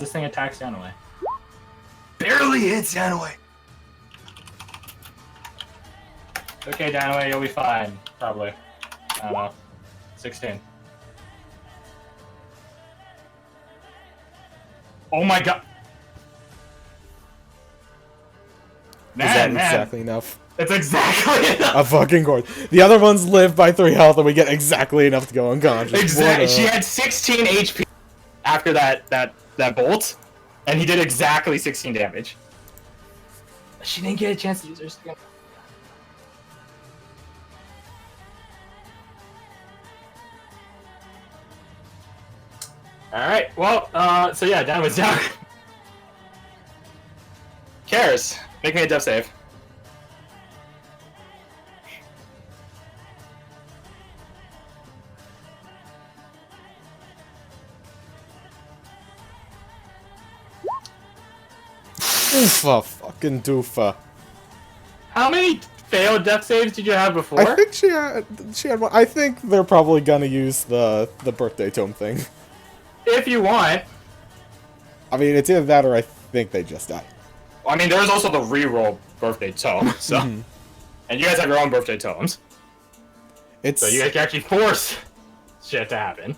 this thing attacks Danaway. Barely hits Danaway. Okay, Danaway, you'll be fine. Probably. I don't know. 16. Oh my god! Is that exactly enough? It's exactly enough! A fucking course. The other ones live by 3 health, and we get exactly enough to go unconscious. Exactly. She had 16 HP after that bolt, and he did exactly 16 damage. She didn't get a chance to use her skill. Alright, well, so yeah, Dan was down. Cares. Make me a death save. Doofa, fucking doofa. How many failed death saves did you have before? I think she had one. I think they're probably gonna use the birthday tome thing. If you want. I mean, it's either that or I think they just died. I mean, there's also the reroll birthday tome, so. And you guys have your own birthday tomes. So you guys can actually force shit to happen.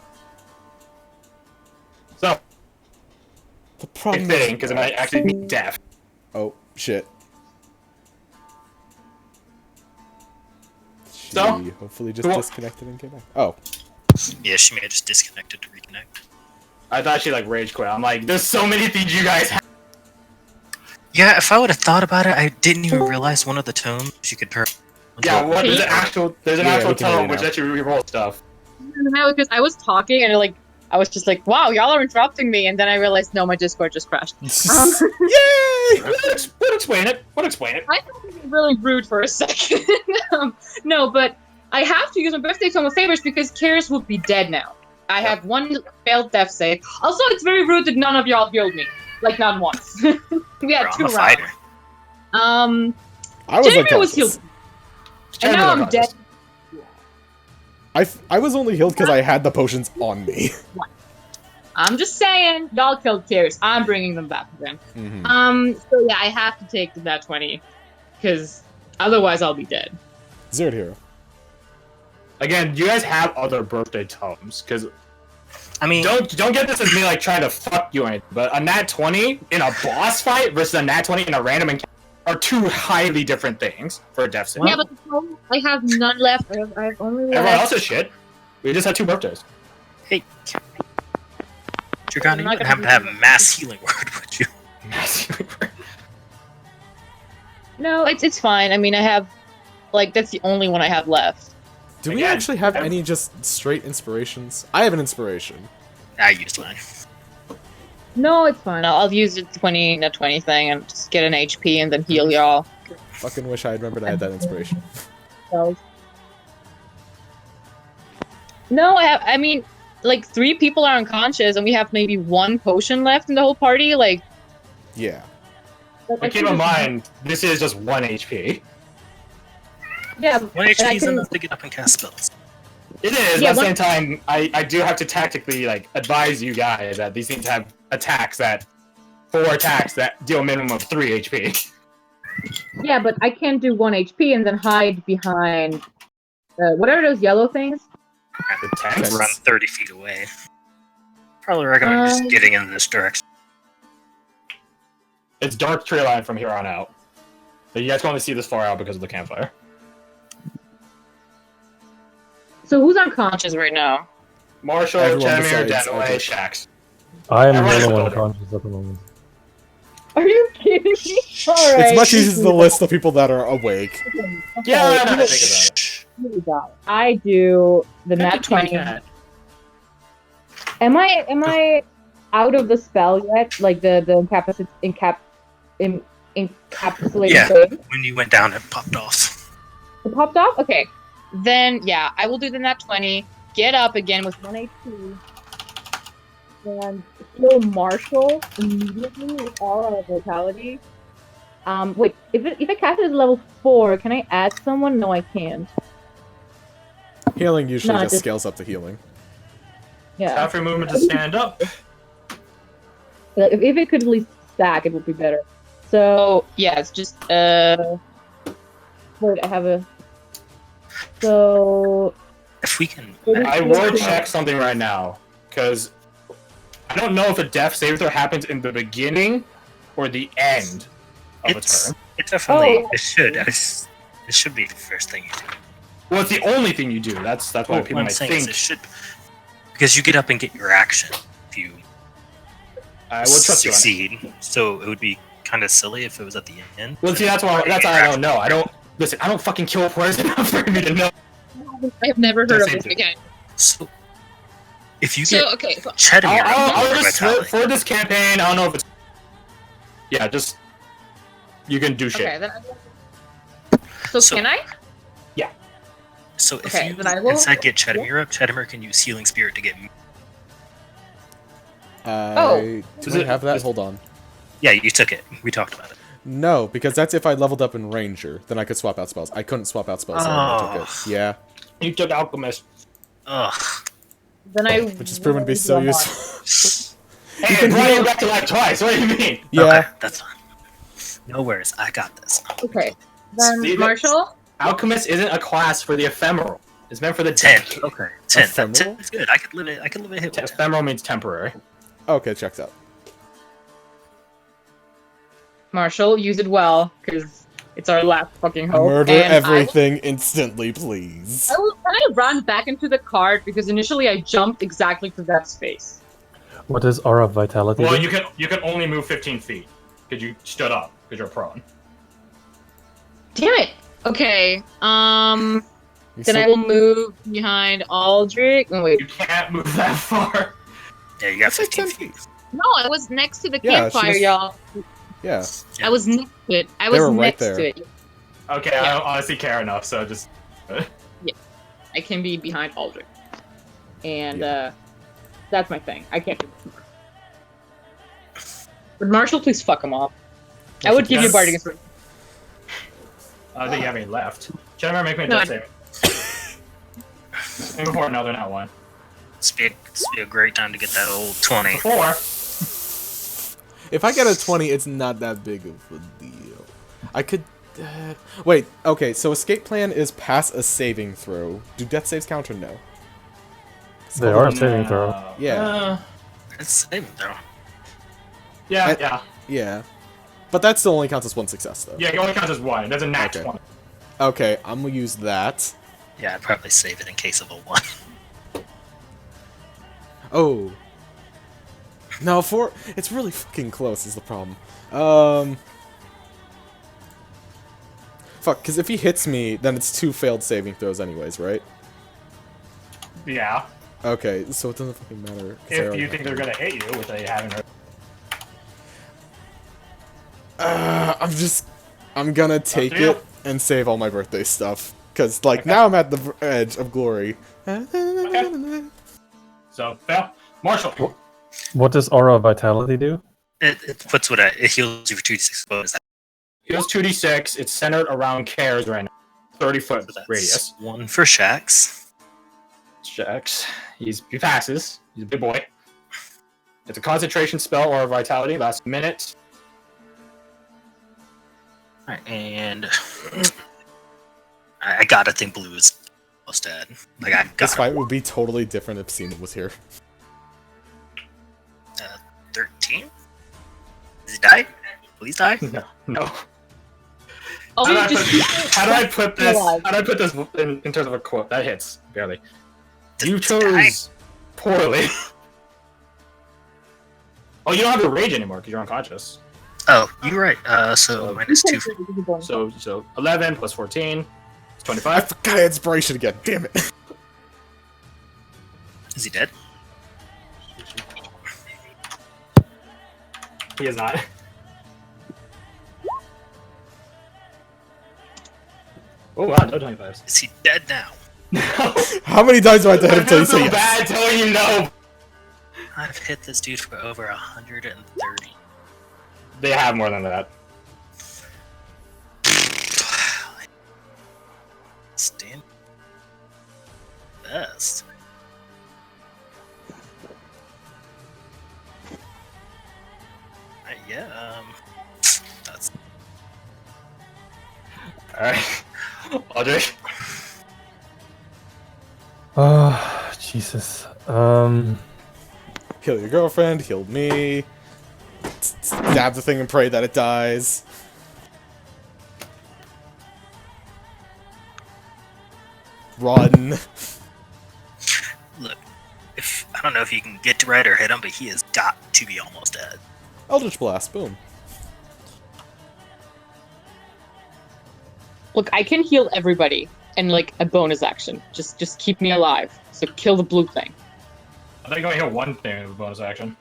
So. The problem it's fitting, because it might actually be death. Oh, shit. She So? hopefully just disconnected and came back. Oh. Yeah, she may have just disconnected to reconnect. I thought she, like, rage quit. I'm like, there's so many things you guys have. Yeah, if I would have thought about it, I didn't even realize one of the tomes you could turn. Yeah, well, there's an actual tome which lets you reroll stuff. No, because I was talking and like I was just like, "Wow, y'all are interrupting me," and then I realized, no, my Discord just crashed. Yay! We'll explain it. We'll explain it. I thought it was really rude for a second. No, but I have to use my birthday tome of favors because Karis would be dead now. I have one failed death save. Also, it's very rude that none of y'all healed me. Like, not once. We had 2 rounds. I was Jeremy was healed. And now I'm dead. I was only healed because I had the potions on me. I'm just saying, y'all killed Karis. I'm bringing them back again. So yeah, I have to take that 20. Because otherwise I'll be dead. Zeroed hero. Again, you guys have other birthday tomes, because I mean, don't get this as me like trying to fuck you or anything, but a nat 20 in a boss fight versus a nat 20 in a random encounter are 2 highly different things for a death save. Yeah, but I have none left. I have only left. Everyone else is shit. We just had 2 birthdays. hey, Dragana, you would happen to have a mass healing word, would you? Mass healing word. No, it's fine. I mean, I have, like, that's the only one I have left. Do we actually have any just straight inspirations? I have an inspiration. I used mine. No, it's fine. I'll use the 20 thing and just get an HP and then heal y'all. Fucking wish I had remembered I had that inspiration. No, I mean, like, 3 people are unconscious and we have maybe 1 potion left in the whole party, like... Yeah. But keep in mind, this is just 1 HP. Yeah, 1 HP is enough to get up and cast spells. It is, but at the same time, I do have to tactically, like, advise you guys that these things have attacks that... 4 attacks that deal a minimum of 3 HP. Yeah, but I can't do 1 HP and then hide behind... what are those yellow things? The tanks? Run 30 feet away. Probably recommend just getting in this direction. It's dark tree line from here on out. But you guys can only see this far out because of the campfire. So who's unconscious right now? Marshall, Jamir, Danaway, Shax. I am the only one conscious at the moment. Are you kidding me? Alright. It's much easier to list the people that are awake. Okay. Yeah, I know how to think about it. I do the nat 20. Am I out of the spell yet? Like the encapsulated Yeah, thing? when you went down, it popped off. It popped off? Okay. Then, yeah, I will do the nat 20, get up again with 1 HP, and heal Marshall immediately with all our vitality. Wait, if I cast it at level 4, can I add someone? No, I can't. Healing usually just scales up to healing. Yeah. Half your movement to stand up. If it could at least stack, it would be better. So yeah, it's just wait, I have a. So If we can. I will check something right now, because I don't know if a death save throw happens in the beginning or the end of a turn. It definitely. Oh. It should. It should be the first thing you do. Well, it's the only thing you do. That's why Well, people what I'm might saying is think. it should, because you get up and get your action if you I will trust you on it. succeed. So it would be kind of silly if it was at the end. Well, see, that's why I don't know. I don't listen. I don't fucking kill poison enough for me to know. I have never heard of this again. So if you So get okay, Chetamere, I'll just vitality. for this campaign. I don't know if it's. Yeah, just you can do shit. okay, then. So can I? So if Okay, you then I will- instead get Chetamere up, Chetamere can use Healing Spirit to get. Do Is I it- have that? is- Hold on. Yeah, you took it. We talked about it. No, because that's if I leveled up in Ranger. Then I could swap out spells. I couldn't swap out spells, so I took it. Yeah, You took Alchemist. Ugh. Then I. which has proven to be so useful. Hey, can brought heal- you back to life twice. What do you mean? Yeah. Okay, that's fine. No worries. I got this. Okay. Then See, Marshall. Alchemist isn't a class for the ephemeral. It's meant for the 10. dead. Okay. 10. Ephemeral? 10 is good. I could live it. I could live a hit with 10. Ephemeral means temporary. Okay, checks out. Marshall, use it well, because it's our last fucking hope. Murder and everything instantly, please. Can I run back into the cart because initially I jumped exactly to that space. What does Aura of Vitality Well, do? you can only move 15 feet because you stood up because you're prone. Damn it. Okay. You Then still- I will move behind Aldrich. Oh, wait. You can't move that far. Yeah, you got It's like 15 10 feet. feet. No, I was next to the Yeah, she campfire, was- y'all. Yeah. I was next to it. I They was were right next there. to it. Okay, Yeah. I don't honestly care enough, so just. I can be behind Aldrich. And that's my thing. I can't do this more. Would Marshall please fuck him off? I would give you a bard against. I don't think you have any left. Jennifer, make me a No, death save. Maybe before another not one. This be a great time to get that old 20. Before. If I get a 20, it's not that big of a deal. I could... wait, okay, so escape plan is pass a saving throw. Do death saves count or no? They are a saving throw. Yeah. It's saving throw. Yeah, I- yeah. Yeah. But that still only counts as one success, though. Yeah, it only counts as one. It doesn't nat Okay. 20. Okay, I'm gonna use that. Yeah, I'd probably save it in case of a 1. Oh. No, it's really fucking close is the problem. Fuck, because if he hits me, then it's 2 failed saving throws anyways, right? Yeah. Okay, so it doesn't fucking matter. 'cause I If already you think have they're gonna hit you, which I haven't heard. I'm gonna take to you. it and save all my birthday stuff. Because, like, now I'm at the edge of glory. So, fail. Marshall. What does Aura of Vitality do? It puts what it heals you for 2d6 bonus. Heals 2d6. It's centered around Cares right now. 30-foot So that's radius. 1 for Shax. Checks. He passes. He's a big boy. It's a concentration spell or vitality. Lasts a minute. Alright, and I gotta think Blue is almost dead. Like I This got fight would be totally different if Cena was here. 13. Does he die? Please die. No. Oh, How do I just put, how do I put this? Alive. How do I put this in terms of a quote? That hits barely. Does You he die? chose poorly. Oh, you don't have your rage anymore because you're unconscious. Oh, you're right. So minus 2 for So 11 plus 14 is I 25. forgot I had inspiration again, damn it. Is he dead? He is not. Oh wow, no 25s. Is he dead now? No. How many times do I have to hit him until you so say yes? bad telling you no. I've hit this dude for over 130. They have more than that. Stand best. Yeah. That's Alright. Audrey. Oh, Jesus. Heal your girlfriend, heal me. Stab the thing and pray that it dies. Run. look. If I don't know if you can get to right or hit him, but he has got to be almost dead. Eldritch Blast, boom. Look, I can heal everybody, and like a bonus action. Just keep me alive. So kill the blue thing. I think I only hit one thing with a bonus action.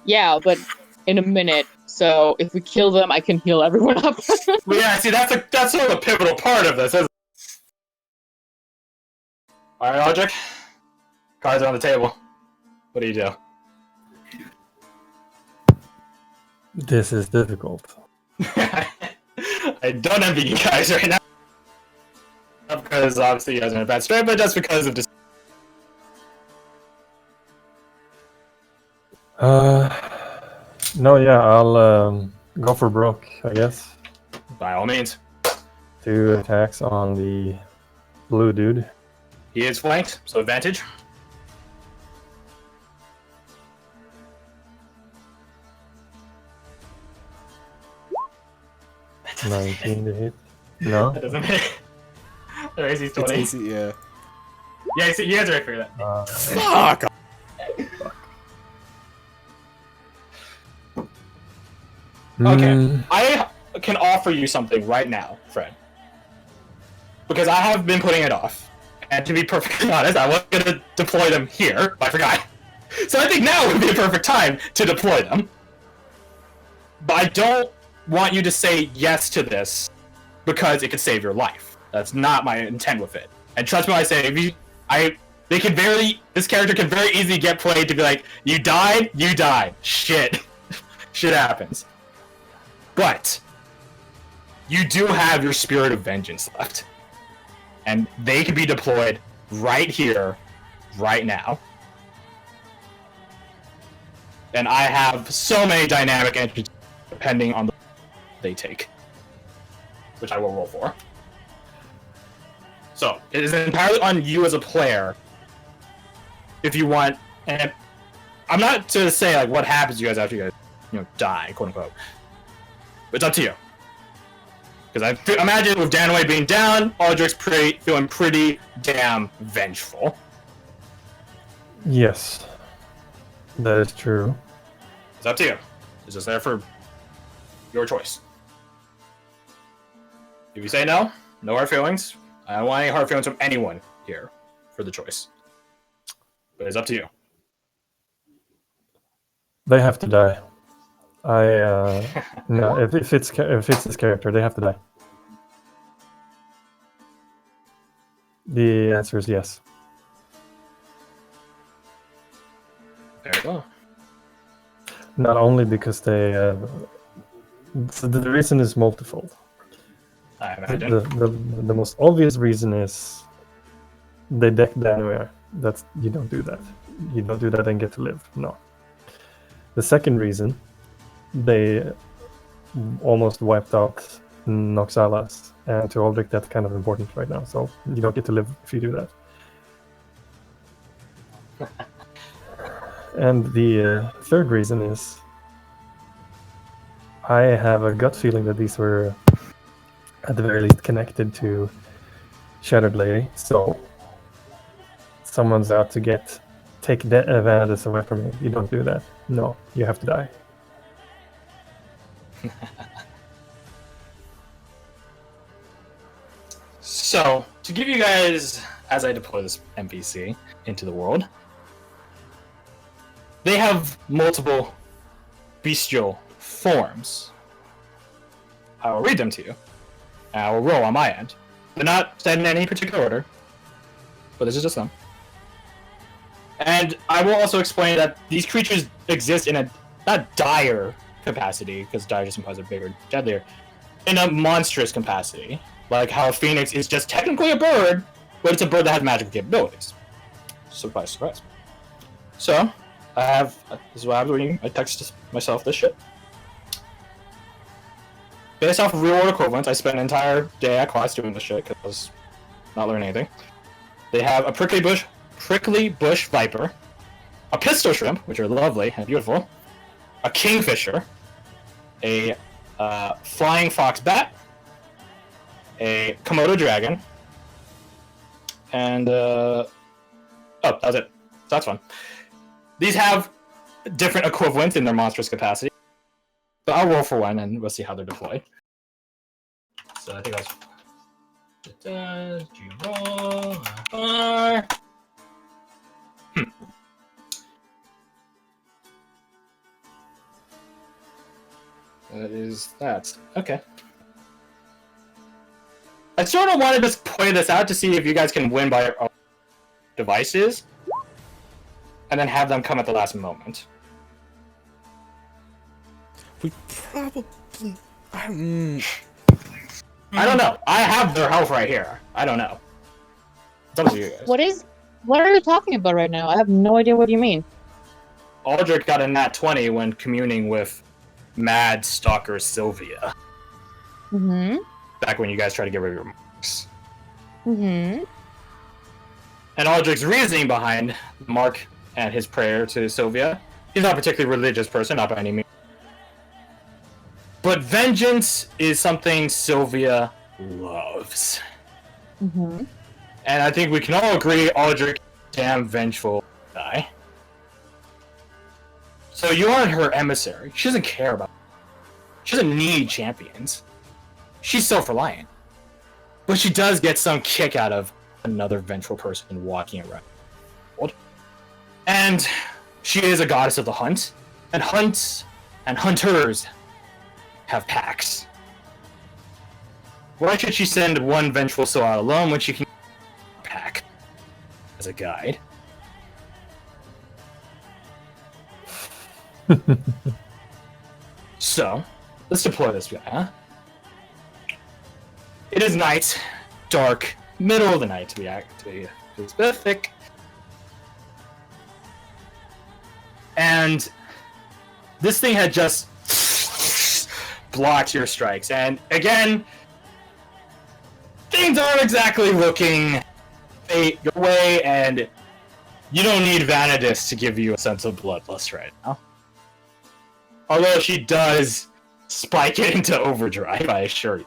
Yeah, but in a minute. So if we kill them, I can heal everyone up. Well, yeah, see, that's sort of a pivotal part of this, isn't it? Alright, Audric. Cards are on the table. What do you do? This is difficult. I don't envy you guys right now. Not because obviously you guys are in a bad state, but just because of No, yeah, I'll go for broke, I guess. by all means. 2 attacks on the blue dude. He is flanked, so advantage. It's 19 to hit. No. That doesn't make their AC's It's 20. easy, yeah. Yeah, you guys already figured that. Fuck! Okay, I can offer you something right now, Fred. Because I have been putting it off. And to be perfectly honest, I was going to deploy them here, but I forgot. So I think now would be a perfect time to deploy them. But I don't want you to say yes to this because it could save your life. That's not my intent with it. And trust me when I say, this character can very easily get played to be like, you died, shit. Shit happens. But you do have your Spirit of Vengeance left. And they can be deployed right here, right now. And I have so many dynamic entries depending on the they take. Which I will roll for. So, it is entirely on you as a player if you want, and I'm not to say like what happens to you guys after you guys, die, quote unquote. But it's up to you. Because I imagine with Danaway being down, Aldrich's feeling pretty damn vengeful. Yes. That is true. It's up to you. It's just there for your choice. If you say no, no hard feelings. I don't want any hard feelings from anyone here for the choice. But it's up to you. They have to die. No, if it's this character, they have to die. The answer is yes. There you go. Not only because they, the reason is multifold. I imagine. The most obvious reason is they decked Danware. That's you don't do that. You don't do that and get to live. No. The second reason, they almost wiped out Noxalas, and to Aldrich that's kind of important right now. So you don't get to live if you do that. And the third reason is I have a gut feeling that these were at the very least connected to Shattered Lady. So someone's out to take the advantage away from you. You don't do that. No, you have to die. So, to give you guys, as I deploy this NPC into the world, they have multiple bestial forms. I will read them to you, and I will roll on my end. They're not said in any particular order, but this is just them. And I will also explain that these creatures exist in a, not dire capacity, because dire just implies they're bigger, deadlier, in a monstrous capacity. Like how a phoenix is just technically a bird, but it's a bird that has magical capabilities. Surprise, surprise. So, I have, this is what happens when I text myself this shit. based off of real world equivalents, I spent an entire day at class doing this shit because I was not learning anything. They have a prickly bush viper, a pistol shrimp, which are lovely and beautiful, a kingfisher, a flying fox bat, a Komodo dragon, and oh, that was it. So that's fun. These have different equivalents in their monstrous capacity. But I'll roll for one and we'll see how they're deployed. So I think that's. Did you roll? That is that. Okay. I sort of wanted to play this out to see if you guys can win by your own devices, and then have them come at the last moment. We probably. I don't know. I have their health right here. I don't know. It's up to you guys. What are you talking about right now? I have no idea what you mean. Aldrich got a nat 20 when communing with Mad Stalker Sylvia. Mm-hmm. Back when you guys tried to get rid of your marks. Mm-hmm. And Aldrich's reasoning behind Mark and his prayer to Sylvia, he's not a particularly religious person, not by any means. But vengeance is something Sylvia loves. Mm-hmm. And I think we can all agree Aldrich is a damn vengeful guy. So you aren't her emissary. She doesn't care about it. She doesn't need champions. She's self-reliant. But she does get some kick out of another vengeful person walking around the world. And she is a goddess of the hunt. And hunts and hunters have packs. Why should she send one vengeful soul out alone when she can pack as a guide? So, let's deploy this guy, huh? It is night, dark, middle of the night to be specific. And this thing had just blocked your strikes. And again, things aren't exactly looking your way, and you don't need Vanadis to give you a sense of bloodlust right now. Although she does spike it into overdrive, I assure you.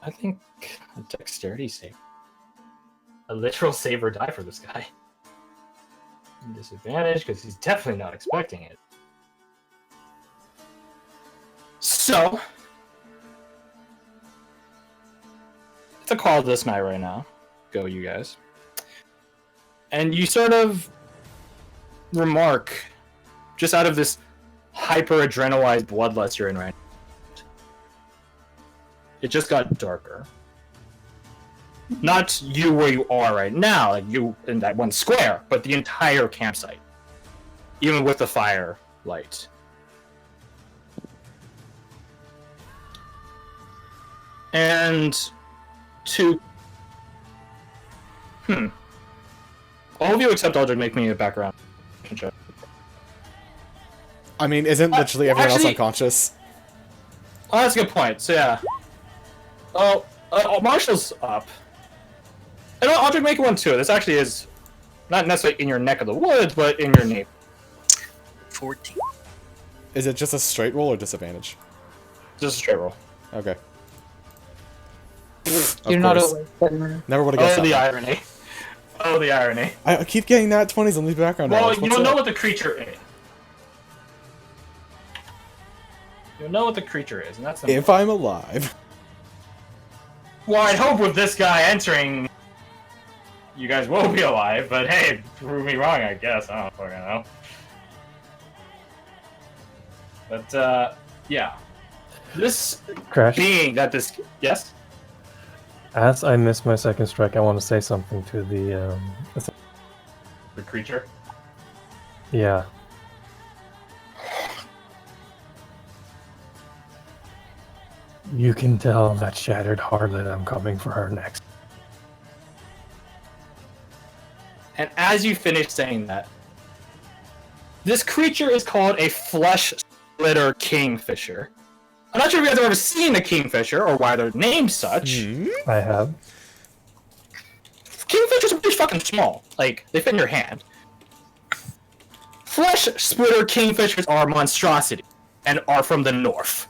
I think a dexterity save. A literal save or die for this guy. Disadvantage, because he's definitely not expecting it. So, it's a call this night right now. Go, you guys. And you sort of remark, just out of this hyper-adrenalized bloodlust you're in right now, it just got darker. Not you where you are right now, like you in that one square, but the entire campsite. Even with the fire light. And all of you except Aldrich make me a background check. I mean, isn't literally everyone else actually- unconscious? Oh, that's a good point. So yeah. Oh, Marshall's up. And Aldrich, make one too. This actually is not necessarily in your neck of the woods, but in your neighborhood. 14. Is it just a straight roll or disadvantage? Just a straight roll. Okay. You're Of not course. always. Never would have guessed Oh, the that. irony. Oh, the irony. I keep getting nat 20s on these background Well, knowledge. you What's don't know up? what the creature is. You know what the creature is, and that's the If I'm alive. Well, I'd hope with this guy entering, you guys will be alive, but hey, prove me wrong, I guess. I don't fucking know. But, yeah. This Crash. being that this... Yes? As I miss my second strike, I want to say something to the The creature? yeah. You can tell that shattered harlot I'm coming for her next. And as you finish saying that, This creature is called a flesh splitter kingfisher. I'm not sure if you guys have ever seen a kingfisher or why they're named such. I have. Kingfishers are pretty fucking small. Like, they fit in your hand. Flesh splitter kingfishers are monstrosity and are from the north.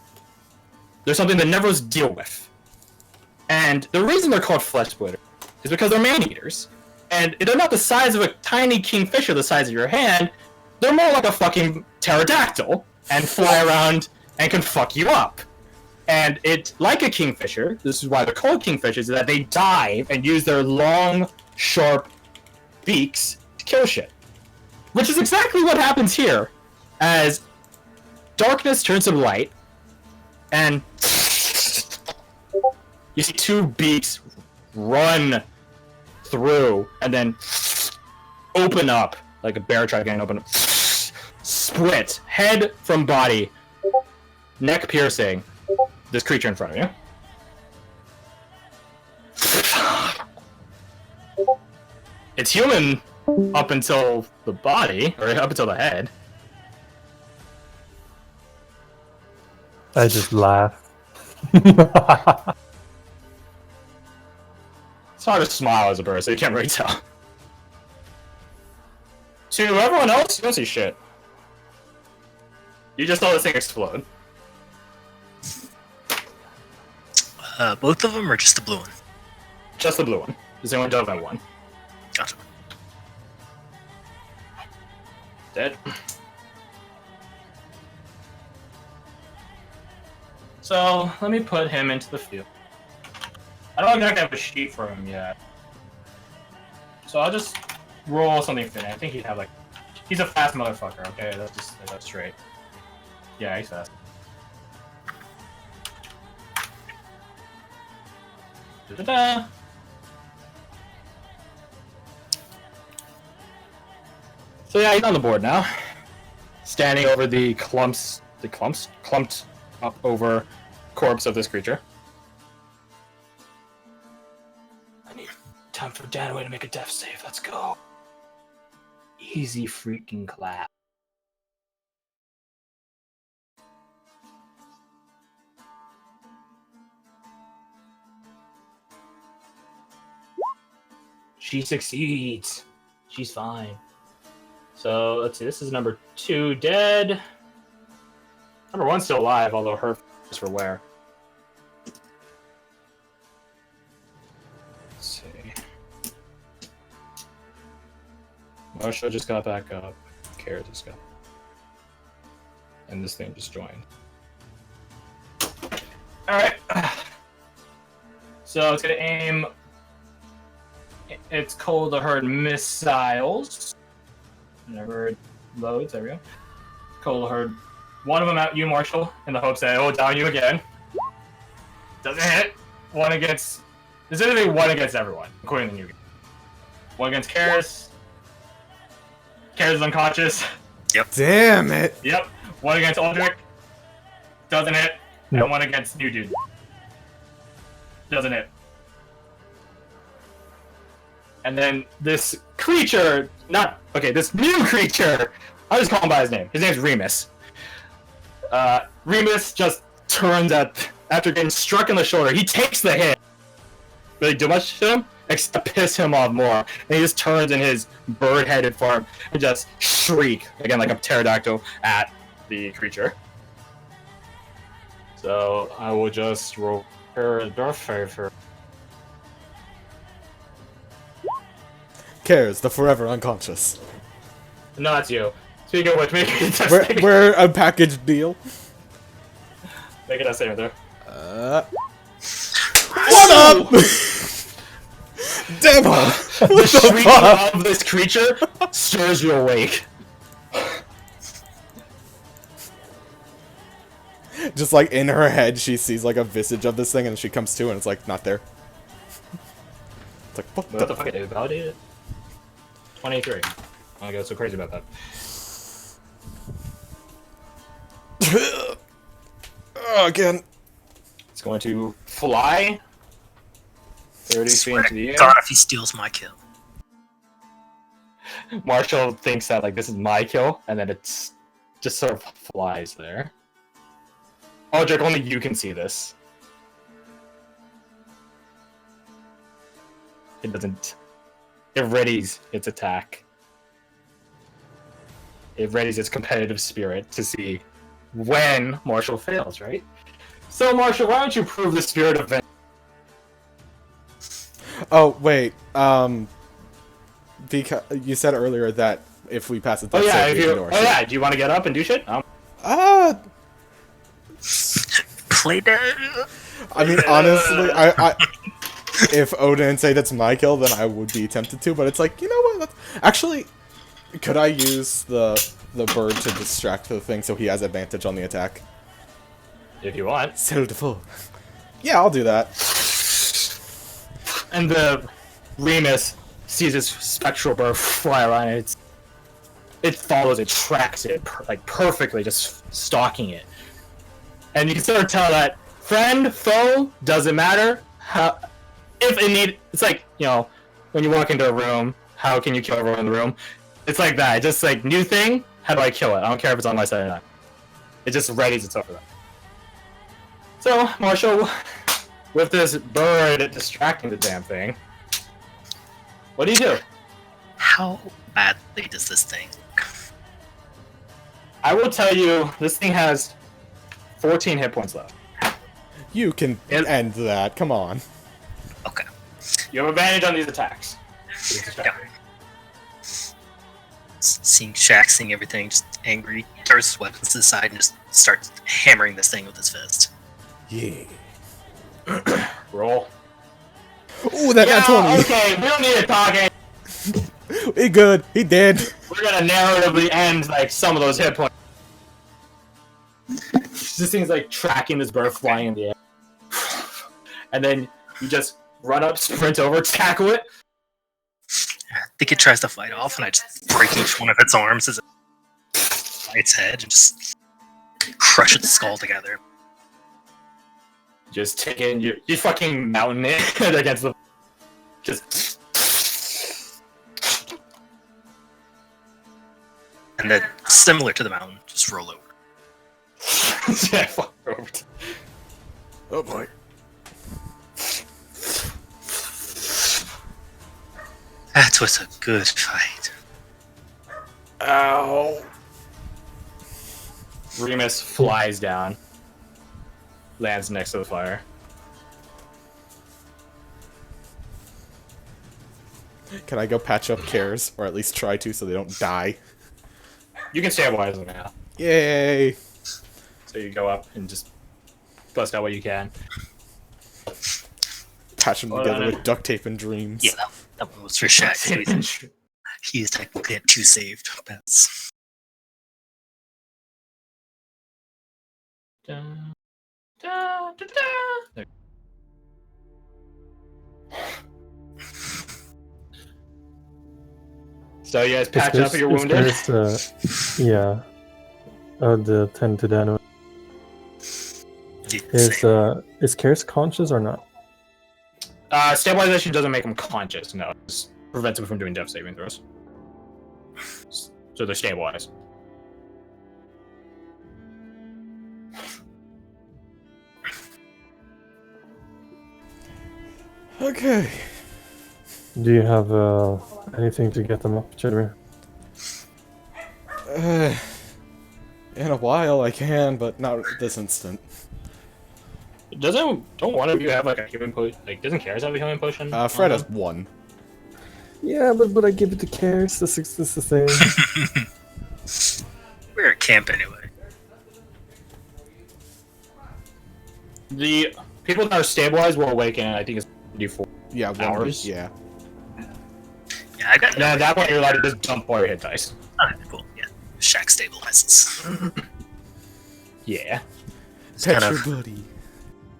They're something that Nevros deal with. And the reason they're called flesh splitter is because they're man-eaters. And they're not the size of a tiny kingfisher the size of your hand. They're more like a fucking pterodactyl and fly around and can fuck you up. And it, like a kingfisher, this is why they're called kingfishers, is that they dive and use their long, sharp beaks to kill shit. Which is exactly what happens here, as darkness turns to light, and you see two beaks run through, and then open up, like a bear trap getting open up. Split, head from body, neck piercing, this creature in front of you. It's human up until the body, or up until the head. I just laugh. It's hard to smile as a bird, so you can't really tell. To everyone else, you don't see shit. You just saw this thing explode. Both of them, or just the blue one? Just the blue one. Does anyone dove at one? Gotcha. Dead. So, let me put him into the field. I don't exactly have a sheet for him yet. So I'll just roll something thin. I think he'd have like... He's a fast motherfucker, okay? That's straight. Yeah, he's fast. Da-da-da! So yeah, he's on the board now. Standing over the clumped up over corpse of this creature. I need time for Danaway to make a death save. Let's go. Easy freaking clap. She succeeds. She's fine. So, let's see, this is number 2 dead. Number 1's still alive, although her is for wear. Let's see. Marsha just got back up. Kara just got. And this thing just joined. Alright. So, it's gonna aim. It's cold to herd missiles. Whenever it loads, there we go. Cold herd. One of them at you, Marshall, in the hopes that it will down you again. Doesn't hit. One against. There's literally one against everyone, including the new guy. One against Karis. Karis is unconscious. Yep. Damn it. Yep. One against Aldrich. Doesn't hit. Nope. And one against New Dude. Doesn't hit. And then this creature, this new creature, I'll just call him by his name. His name's Remus. Remus just turns after getting struck in the shoulder, he takes the hit. Really do much to him, except piss him off more. And he just turns in his bird-headed form and just shriek, again like a pterodactyl, at the creature. So I will just roll her death favor. Cares, the forever unconscious. No, it's you. Speaking of which, make it We're a package deal. Make it a saving throw. What up? Demo! The shrieking of this creature stirs you awake. Just like in her head, she sees like a visage of this thing and she comes to and it's like, not there. It's like, what What the fuck? Did it validate it? 23. I got so crazy about that. Oh, again. It's going to fly 30 feet into the air. God, if he steals my kill. Marshall thinks that like this is my kill, and then it's just sort of flies there. Oh, Drake, only you can see this. It doesn't. It readies its attack. It readies its competitive spirit to see when Marshall fails, right? So, Marshall, why don't you prove the spirit of vengeance? Oh wait, because you said earlier that if we pass the test, If we you. ignore Oh shit. yeah, do you want to get up and do shit? Play dead. I mean, honestly, I if Odin say that's my kill, then I would be tempted to. But it's like, you know what? Actually, could I use the bird to distract the thing so he has advantage on the attack? If you want. Beautiful. Yeah, I'll do that. And the Remus sees his spectral bird fly around, and it follows, it tracks it like perfectly, just stalking it. And you can sort of tell that friend, foe, doesn't matter. It's like, you know, when you walk into a room, how can you kill everyone in the room? It's like that. Just like, new thing, how do I kill it? I don't care if it's on my side or not. It just readies itself for that. So, Marshall, with this bird distracting the damn thing, what do you do? How badly does this thing look? I will tell you, this thing has 14 hit points left. You can end that. Come on. Okay. You have advantage on these attacks. Yeah. Seeing Shaq, seeing everything, just angry, throws his weapons to the side and just starts hammering this thing with his fist. Yeah. Roll. Ooh, that got 20. Okay, we don't need to talk anymore. He good. He dead. We're gonna narratively end like some of those hit points. This thing's like tracking this bird flying in the air. And then you just run up, sprint over, tackle it. I think it tries to fight off, and I just break each one of its arms as it its head and just crush its skull together. Just taking you fucking mountain it against the just. And then, similar to the mountain, just roll over. Yeah, fuck over. Oh boy. That was a good fight. Ow. Remus flies down, lands next to the fire. Can I go patch up Cares, or at least try to, so they don't die? You can stabilize them now. Yay! So you go up and just bust out what you can. Patch them Hold together on. with duct tape and dreams. Yeah, that one was for Shaq. So he is technically at 2 saved. That's Da, da, da, da. There. So you guys patch up your wounded. Yeah. The 10 to Dano. Is Karis conscious or not? Stabilization doesn't make them conscious, no. It just prevents them from doing death saving throws. So they're stabilized. Okay. Do you have anything to get them up, Chidwir? In a while I can, but not at this instant. Don't one of you have like a healing potion? Like, doesn't Karis have a healing potion? Fred has one. Yeah, but I give it to Karis. That's the thing. we're at camp anyway. The people that are stabilized will awaken, I think it's 4 Yeah, 1 hours. Yeah. Yeah, I got And then at that point, you're allowed to just dump all your hit dice. Alright, cool. Yeah, Shaq stabilizes. Yeah. Just kind Pet of your buddy.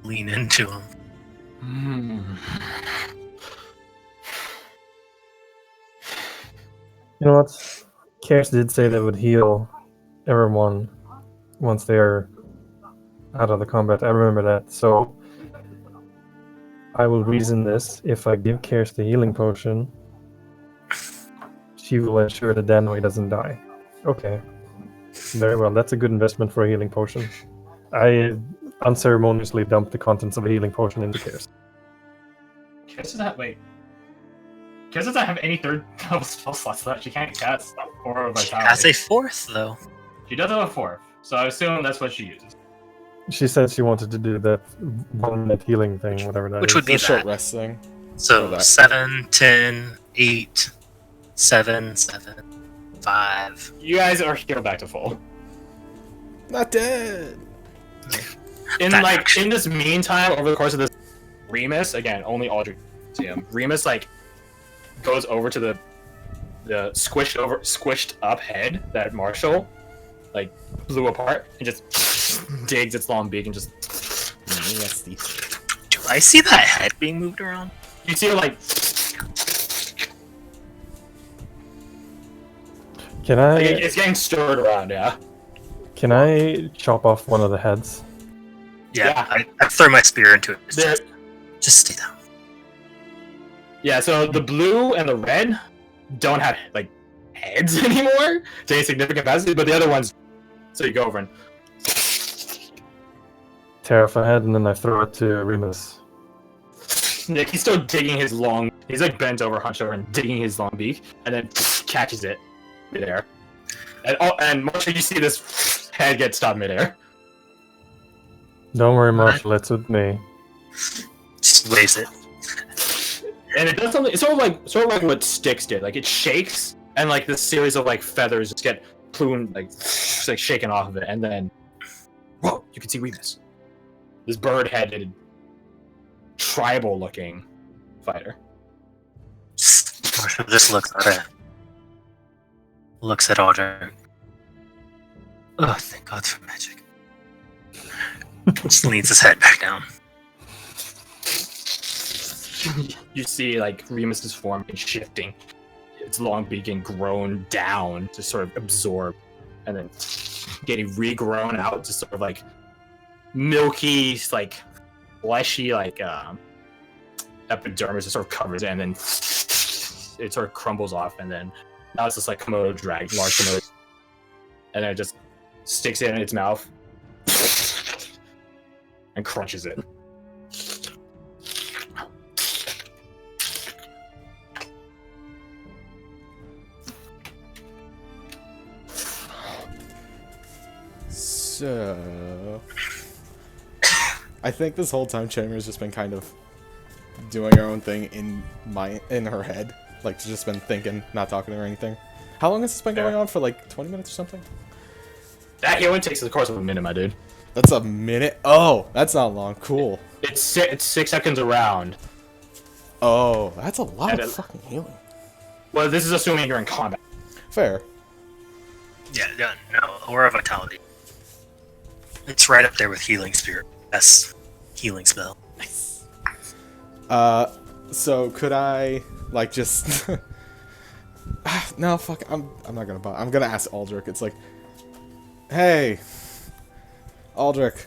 lean into him. You know what? Karis did say they would heal everyone once they are out of the combat. I remember that. So I will reason this. If I give Karis the healing potion, She will ensure that Danway doesn't die. Okay. Very well. That's a good investment for a healing potion. I unceremoniously dumped the contents of a healing potion into Karis. Karis doesn't have any third level spell slots left. She can't cast Aura of She Vitality. has a fourth, though. She does have a fourth, so I assume that's what she uses. She said she wanted to do that 1 minute healing thing, whatever that Which is. would be The short that. rest thing. So that. 7, 10, 8, 7, 7, 5. You guys are healed back to full. Not dead. In That like action. in this meantime, over the course of this, Remus again, only Aldrich see him. Remus like goes over to the squished up head that Marshall like blew apart and just digs its long beak and just. Nasty. Do I see that head being moved around? You see her like Can I it's getting stirred around, yeah. can I chop off one of the heads? Yeah, Yeah. I throw my spear into it. There, Just stay down. yeah, so the blue and the red don't have like heads anymore to any significant capacity, but the other ones. So you go over and Tear off a head and then I throw it to Remus. Nick, he's still digging his long. He's like bent over, hunched over, and digging his long beak, and then catches it midair. And Marshall, you see this head get stopped midair. Don't worry, Marshall, it's with me. Just waves it. And it does something. It's sort of like what Styx did. Like it shakes, and like this series of like feathers just get plumed, like shaken off of it, and then whoa, you can see Remus, this bird-headed, tribal-looking fighter. Marshall just looks at it. Looks at Aldrich. Oh, thank God for magic. Just leans his head back down. You see like Remus's form shifting, its long beak getting grown down to sort of absorb, and then getting regrown out to sort of like milky, like fleshy, like epidermis that sort of covers it, and then it sort of crumbles off, and then now it's just like Komodo drag, large Komodo, and then it just sticks it in its mouth and crunches it. So, I think this whole time Chandler's just been kind of doing her own thing in her head, like she's just been thinking, not talking or anything. How long has this been going on for? Like 20 minutes or something? That healing takes the course of a minute, my dude. That's a minute. Oh, that's not long. Cool. It's 6 seconds around. Oh, that's a lot And of it- fucking healing. Well, this is assuming you're in combat. Fair. Yeah, no, Aura of Vitality. It's right up there with Healing Spirit. Best healing spell. So could I like just? No, fuck. I'm not gonna buy. I'm gonna ask Aldrich. It's like, hey, Aldrich,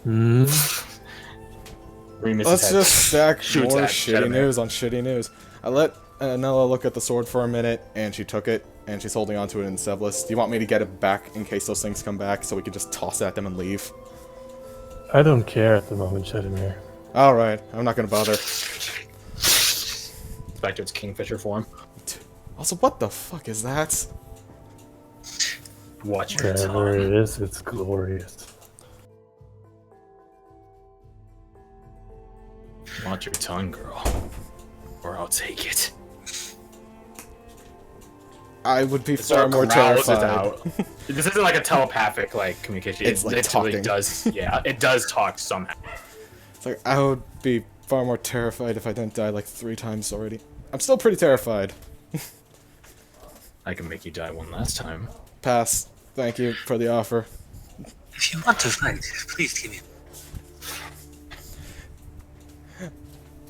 Remus's let's head just stack shoots more at shitty Shadowmare. news on shitty news. I let Anella look at the sword for a minute, and she took it, and she's holding onto it in Sevlis. Do you want me to get it back in case those things come back, so we can just toss it at them and leave? I don't care at the moment, Shadowmere. All right, I'm not gonna bother. back to its kingfisher form. Also, what the fuck is that? Watch your Wherever tongue. it is, it's glorious. Watch your tongue, girl, or I'll take it. I would be It far sort more of growls it terrified. out. This isn't like a telepathic like communication. It's It like literally talking. does. Yeah, it does talk somehow. It's like, I would be far more terrified if I didn't die like 3 times already. I'm still pretty terrified. I can make you die one last time. Pass. Thank you for the offer. If you want to fight, please give me.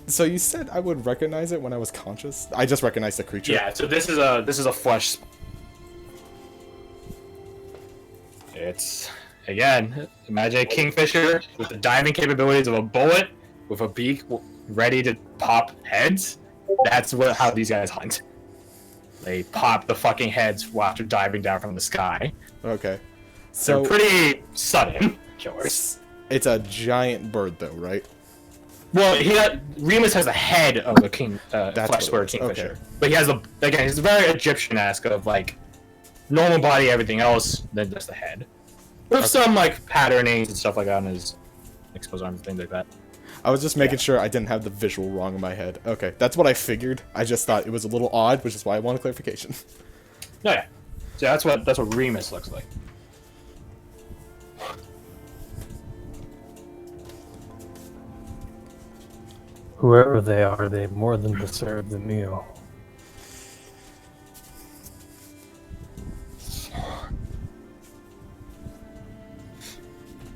So you said I would recognize it when I was conscious? I just recognized the creature. Yeah, so this is a flesh. It's again imagine a kingfisher with the diving capabilities of a bullet with a beak ready to pop heads. That's how these guys hunt. they pop the fucking heads after diving down from the sky. Okay. So So pretty sudden killers. it's a giant bird, though, right? Well, Remus has the head of a what flesh it square is, kingfisher, okay. but he has he's very Egyptian-esque of like normal body, everything else, then just the head, with some like patternings and stuff like that on his exposed arms, things like that. I was just making sure I didn't have the visual wrong in my head. Okay, that's what I figured. I just thought it was a little odd, which is why I wanted clarification. No, yeah. So that's what Remus looks like. Whoever they are, they more than deserve the meal.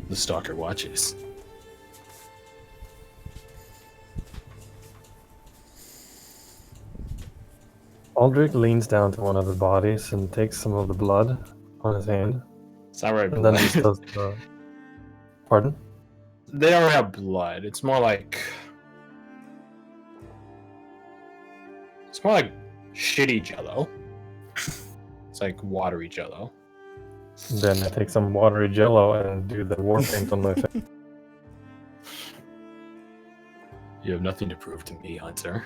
The stalker watches. Aldrich leans down to one of the bodies and takes some of the blood on his hand. It's not really And then blood. he does the... Pardon? They don't have blood. It's more like shitty jello. It's like watery jello. Then I take some watery jello and do the war paint on my face. You have nothing to prove to me, Hunter.